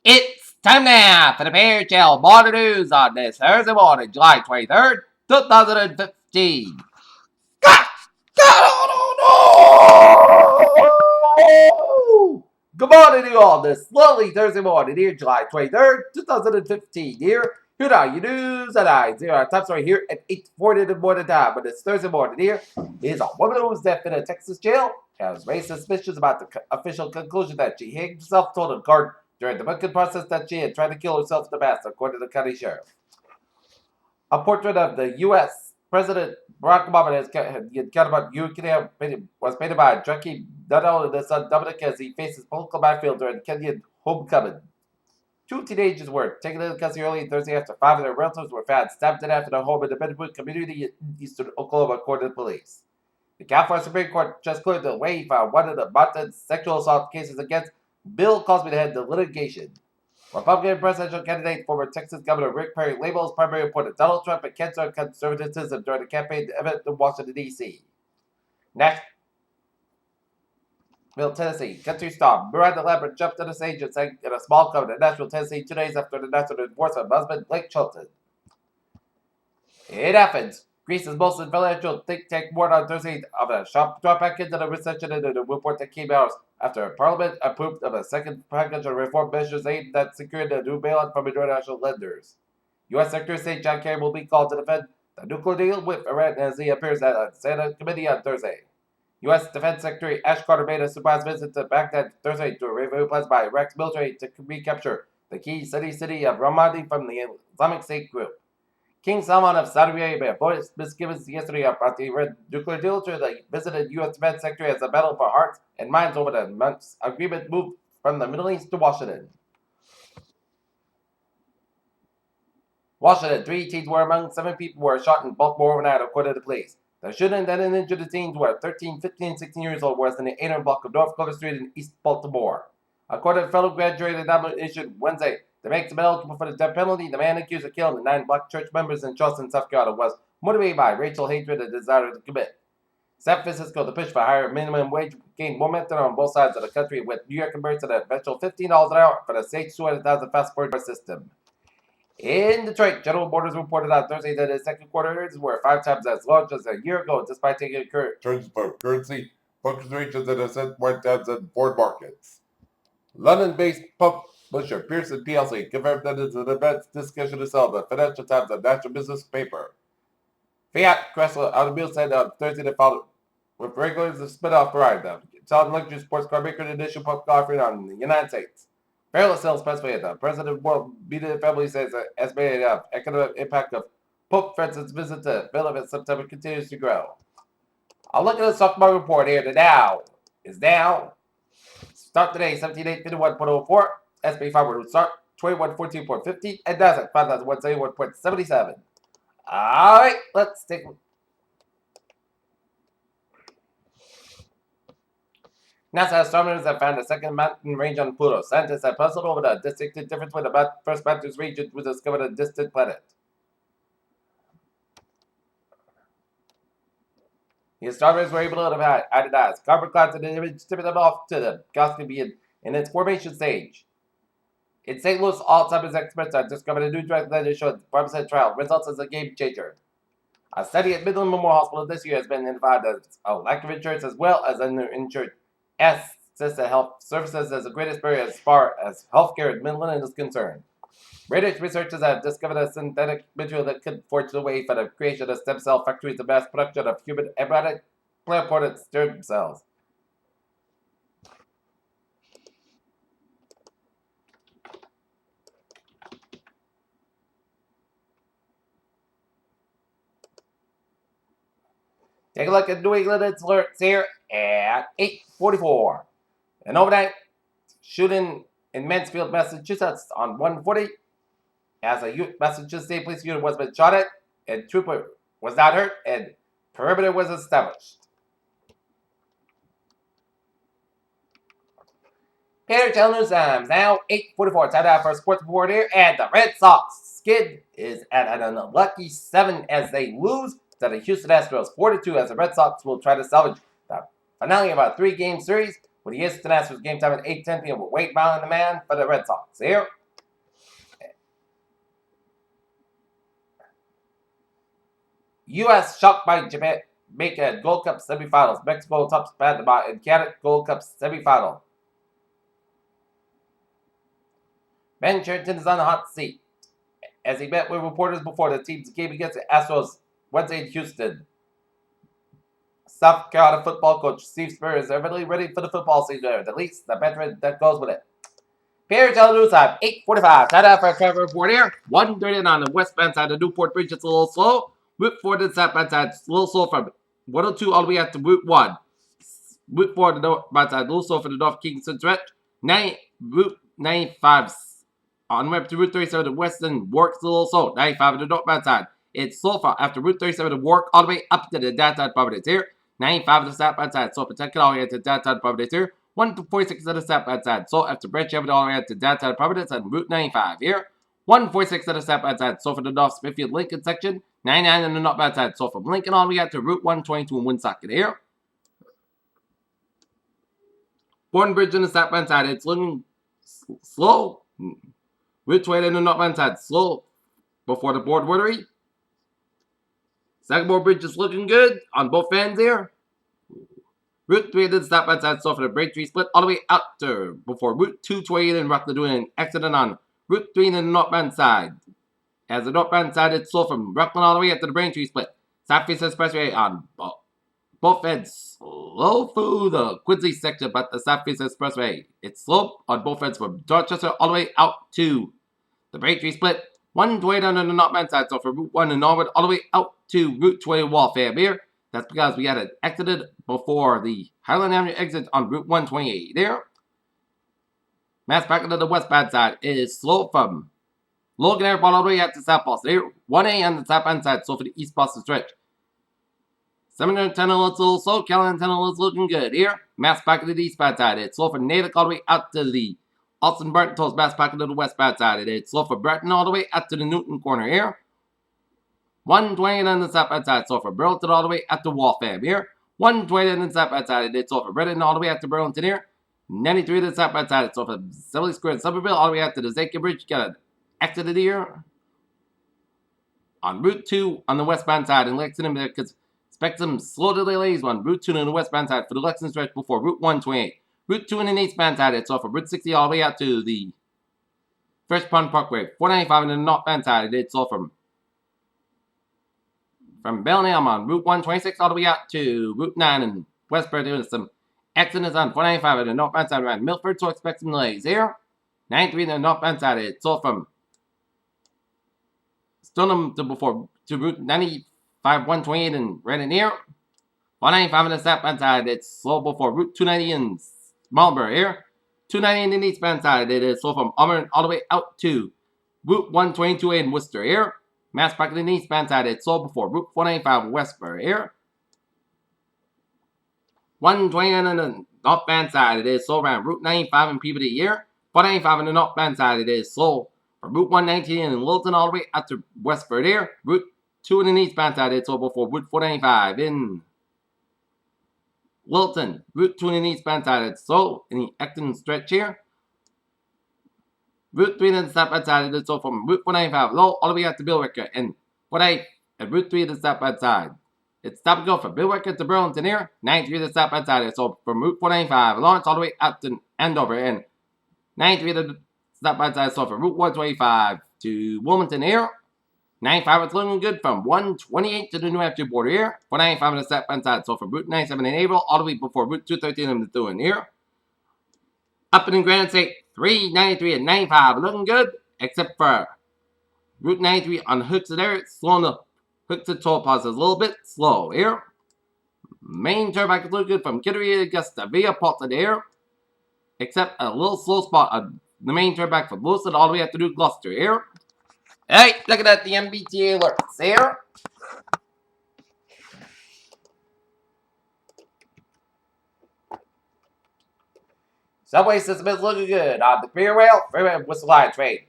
It's time now for the PHL Morning News on this Thursday morning, July 23rd, 2015. God! Oh, no! Good morning to you all this lovely Thursday morning here, July 23rd, 2015 here are your news and I zero our top story here at 8:40 in the morning time. But it's Thursday morning here is a woman who was deaf in a Texas jail has raised suspicions about the official conclusion that she hanged herself, told a guard during the booking process that she had tried to kill herself in the past, according to the county sheriff. A portrait of the U.S. President Barack Obama was painted by Jackie Dunnell and his son Dominic as he faces political battlefield during Kenyan homecoming. Two teenagers were taken into custody early Thursday after five of their relatives were found stabbed to death in their home in the Bedford community in eastern Oklahoma, according to the police. The California Supreme Court just cleared the way for one of the Martin's sexual assault cases against Bill Cosby to head the litigation. Republican presidential candidate, former Texas Governor Rick Perry, labels primary opponent Donald Trump and cancer conservatism during the campaign event in Washington, D.C. Nashville, Tennessee. Country star Miranda Lambert jumped on the stage and sang in a small crowd in Nashville, Tennessee 2 days after the national divorce of her husband, Blake Shelton. In Athens, Greece's most influential think tank warned on Thursday of a sharp drawback into the recession in the report that came out after Parliament approved of a second package of reform measures aimed at securing a new bailout from international lenders. U.S. Secretary of State John Kerry will be called to defend the nuclear deal with Iran as he appears at a Senate committee on Thursday. U.S. Defense Secretary Ash Carter made a surprise visit to Baghdad Thursday to review plans by Iraq's military to recapture the key city of Ramadi from the Islamic State group. King Salman of Saudi Arabia voiced misgivings yesterday about the Iran nuclear deal to the visited U.S. Defense Secretary as a battle for hearts and minds over the month's agreement moved from the Middle East to Washington. Washington, 3 teens were among 7 people who were shot in Baltimore overnight, according to the police. The shooting that injured the teens were 13, 15, and 16 years old, was in the 800 block of North Clover Street in East Baltimore. According to federal grand jury indictment issued Wednesday, that makes him eligible for the death penalty, the man accused of killing the 9 black church members in Charleston, South Carolina, was motivated by racial hatred and desire to commit. San Francisco, the push for higher minimum wage gained momentum on both sides of the country, with New York embracing an eventual $15 an hour for the state's 200,000 passport system. In Detroit, General Motors reported on Thursday that its second quarter earnings were 5 times as large as a year ago, despite taking turns for currency fluctuations and ascent went down in foreign markets. London-based publisher Pearson plc confirmed that it's an advanced discussion to sell the Financial Times, a national business paper. Fiat Chrysler Automobile said on Thursday that followed with regulars of spin-off Ferrari, the Italian luxury sports car maker, initial public offering on the United States. Parallel sales specifically, the president of World Media Family says that estimated economic impact of Pope Francis' visit to Philip in September continues to grow. I'll look at the stock market report here. The Dow is down. Start today, 17,851.04. S&P 500 would start 2114.50, and Nasdaq 5,171.77. All right, let's take a look. NASA astronomers have found a second mountain range on Pluto. Scientists have puzzled over the distinctive difference when the first mountainous region was discovered on a distant planet. The astronomers were able to identify carbon clouds in the image, tipping them off to the galaxy being in its formation stage. In St. Louis, Alzheimer's experts have discovered a new drug that showed promising trial results as a game changer. A study at Midland Memorial Hospital this year has been identified as a lack of insurance as well as underinsured access to health services as the greatest barrier as far as healthcare in Midland is concerned. British researchers have discovered a synthetic material that could forge the way for the creation of stem cell factories and mass production of human embryonic plant-ported stem cells. Take a look at New England alerts here at 8:44. An overnight shooting in Mansfield, Massachusetts on 140 as a Massachusetts State Police unit was been shot at, and trooper was not hurt, and perimeter was established. NHL News Times, now 8:44. Time out for a sports report here, and the Red Sox skid is at an unlucky 7 as they lose to the Houston Astros 4-2 as the Red Sox will try to salvage the finale of a 3-game series with the Houston Astros game time at 8:10 p.m. with Wade Miley, the man for the Red Sox. Here. U.S. shocked by Jamaica Gold Cup semifinals. Mexico tops Panama in Canada Gold Cup semifinal. Ben Cherington is on the hot seat as he met with reporters before the team's game against the Astros Wednesday in Houston. South Carolina football coach Steve Spurrier is evidently ready for the football season. At least the veteran that goes with it. Pierre News time, 8:45. Time out for a Trevor report here. 1:30 on the westbound side of Newport Bridge. It's a little slow. Route 4 to the southbound side, it's a little slow from 102 all the way up to Route 1. Route 4 to the northbound side, a little slow for the North Kingston stretch. Route 95 on the way up to Route 37 to Western Works, a little slow. 95 on the northbound side. It's slow far after Route 37 to Work all the way up to the downtown properties here. 95 on the southbound side, so protect it all the way to the downtown properties here. 146 on the southbound side, so after Branch Avenue all the way up to downtown properties on Route 95 here. 146 on the southbound side, so for the North Smithfield Lincoln section. 99 on the northbound side, so from Lincoln all the way out to Route 122 in Woonsocket here. Bourne Bridge on the southbound side, it's looking slow. Route 20 on the northbound side, slow before the board rotary. Sagamore Bridge is looking good on both ends here. Route 3 to the southbound side, so for the Braintree split all the way out to before Route 228 in Rockland doing an accident on Route 3 on the northbound side. As the northbound side, it's slow from Rockland all the way up to the Braintree split. Southeast Expressway on both ends, slow through the Quincy section, but the Southeast Expressway, it's slow on both ends from Dorchester all the way out to the Braintree split. 128 on the northbound side, so from Route 1 in Norwood all the way out to Route 20 Waltham here. That's because we had an accident before the Highland Avenue exit on Route 128 there. Mass back to the westbound side is slow from Logan Airport all the way out to South Boston here. 1A on the southbound side, so for the East Boston stretch. 710 looks a little slow. Callahan Tunnel is looking good here. Mass back to the eastbound side. It's slow for Natick all the way out to the Austin Burton Toast. Mass back to the westbound side. It's slow for Breton all the way out to the Newton corner here. 120 on the southbound side. So for Burlington all the way out to Waltham here. 120 on the southbound side. It's slow for Redden all the way out to Burlington here. 93 on the southbound side. It's slow for Assembly Square and Somerville all the way out to the Zankin Bridge. Got an accident here on Route 2 on the westbound side in Lexington because expect some slow delays on Route 2 on the westbound side for the Lexington stretch before Route 128. Route 2 on the eastbound side, it's off of Route 60 all the way out to the Fresh Pond Parkway. 495 on the northbound side, it's off from Bellingham on Route 126 all the way out to Route 9 in Westbury. There's some accidents on 495 on the northbound side around Milford, so expect some delays here. 93 on the northbound side, it's off from Stoneham to Route 95 128 in Redden here. 195 on the southbound side, it's slow before Route 290 in Marlborough here. 290 on the eastbound side, it is slow from Auburn all the way out to Route 122 in Worcester here. Mass back on the eastbound side, it's slow before Route 495 Westbury here. 120 on the northbound side, it is slow around Route 95 in Peabody here. 495 on the northbound side, it is slow from Route 119 in Wilton all the way out to Westbury here. Route 2 on the eastbound side, it's slow before Route 495 in Wilton. Route 2 on the eastbound side, it's slow in the Acton stretch here. Route 3 on the southbound side, it's slow from Route 495 low all the way out to Billerica. And at Route 3 on the southbound side, it's stop and go from Billerica to Burlington here. 93 on the southbound side, it's slow from Route 495 Lawrence all the way out to Andover. And 93 on the southbound side, it's slow from Route 125 to Wilmington here. 95 is looking good from 128 to the New Hampshire border here. 495 on the southbound side, so from Route 97 in April all the way before Route 213 in Methuen here. Up in Granite State, 393 and 95 looking good, except for Route 93 on the hooks there. It's slow on the hooks to toll plaza, a little bit slow here. Main turnback is looking good from Kittery to Augusta via Portland here, except a little slow spot on the main turnback from Lewiston all the way up to New Gloucester here. Hey, look at that, the MBTA alerts here. Subway system is looking good on the Pier Rail, Freeway Whistle Line train.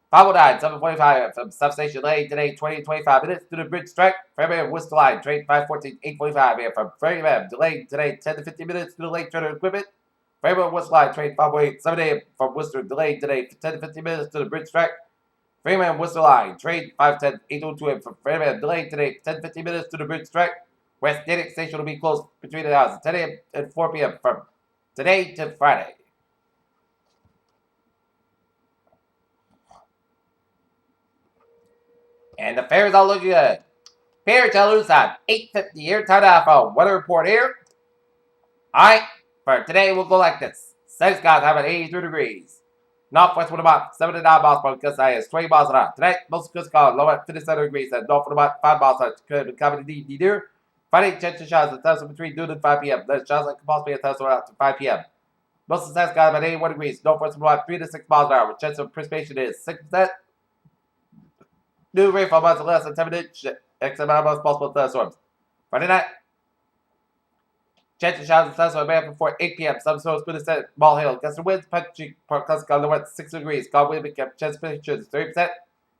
509, 745 from substation lane today, 20-25 minutes to the bridge track. Freeway Whistle Line train 514, 845 here from Freeway delayed today, 10 to 15 minutes to the late trainer equipment. Fremont Worcester line, train 508, 7 a.m. from Worcester, delayed today for 10 to 15 minutes to the bridge track. Fremont Worcester line, train 510, 802 a.m. from Fremont, delayed today for 10 to 15 minutes to the bridge track. West Natick Station will be closed between the hours of 10 a.m. and 4 p.m. from today to Friday. And the fares are looking good. Fare tellers at 8:50 here. Time to have a weather report here. Alright, for today we'll go like this. Sunny skies have at 83 degrees. Northwest wind about 79 miles per hour, gust high is 20 miles an hour. Tonight, most coast guard low at 57 degrees and north wind about 5 miles an hour. Could be coming to near. Friday, chance of showers at times between noon and 5 p.m. Then showers can possibly at times after 5 p.m. Most of the sunny skies about 81 degrees. Northwest wind about 3 to 6 miles an hour. Chance of precipitation is 6%. New rainfall amounts of less than 10 inches. X amount of possible thunderstorms. Friday night. Chance of showers and thunderstorms may happen before 8 p.m. Some storms could descend Ball Hill. Gusty winds, Patrick Park, Cluster, low at 6 degrees. Calm wind, chance of precipitation is 30%.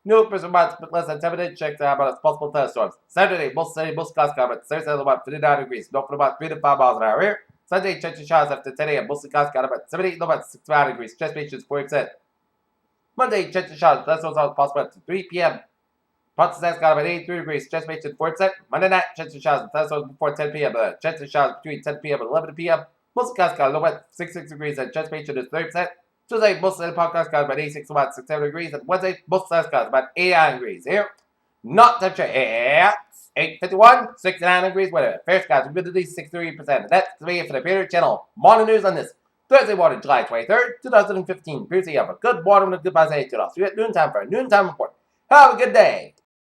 New person amounts less than 10 inches. Check the amount of possible thunderstorms. Saturday, most sunny, most clouds covered. Thursday, about 59 degrees. North wind about 3 to 5 miles an hour here. Sunday, chance of showers after 10 a.m. Mostly clouds got about 78, low about 65 degrees. Precipitation is 40%. Monday, chance of showers. Thunderstorms are possible at 3 p.m. Parts of got about 83 degrees. Chance of 4%. Monday night, chance of showers and thunderstorms before 10 p.m. Chance of showers between 10 p.m. and 11 p.m. Most clouds got low at 66 degrees and chance of is 30%. Tuesday, most of the podcast got about 86 to about 67 degrees. And Wednesday, most of the got about 89 degrees. Here, not temperature at 8:51, 69 degrees. Whatever. Fair skies, humidity 63%. That's the way for the Peter Channel. Morning news on this Thursday morning, July 23rd, 2015. Previously, have a good morning with a good buzz. See you at noontime for a noontime report. Have a good day.